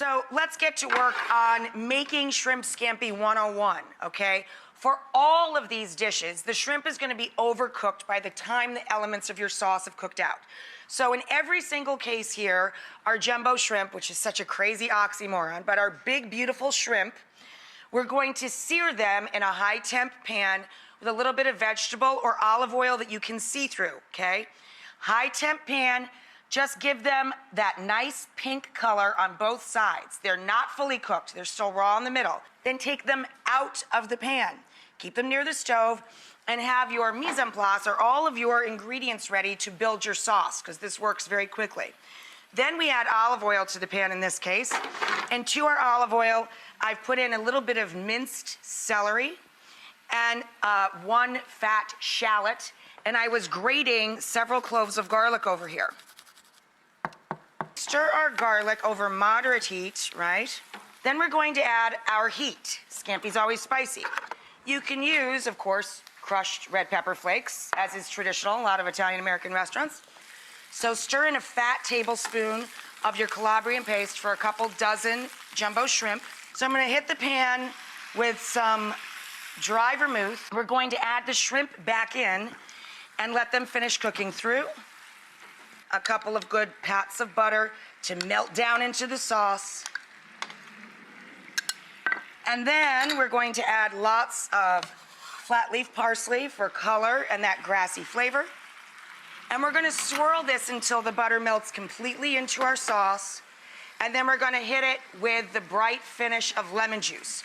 So let's get to work on making shrimp scampi 101, okay? For all of these dishes, the shrimp is gonna be overcooked by the time the elements of your sauce have cooked out. So in every single case here, our jumbo shrimp, which is such a crazy oxymoron, but our big, beautiful shrimp, we're going to sear them in a high temp pan with a little bit of vegetable or olive oil that you can see through, okay? High temp pan, just give them that nice pink color on both sides. They're not fully cooked, they're still raw in the middle. Then take them out of the pan. Keep them near the stove and have your mise en place or all of your ingredients ready to build your sauce, because this works very quickly. Then we add olive oil to the pan in this case. And to our olive oil, I've put in a little bit of minced celery and 1 fat shallot. And I was grating several cloves of garlic over here. Stir our garlic over moderate heat, right? Then we're going to add our heat. Scampi's always spicy. You can use, of course, crushed red pepper flakes, as is traditional in a lot of Italian-American restaurants. So stir in a fat tablespoon of your Calabrian paste for a couple dozen jumbo shrimp. So I'm gonna hit the pan with some dry vermouth. We're going to add the shrimp back in and let them finish cooking through. A couple of good pats of butter to melt down into the sauce. And then we're going to add lots of flat leaf parsley for color and that grassy flavor. And we're gonna swirl this until the butter melts completely into our sauce. And then we're gonna hit it with the bright finish of lemon juice.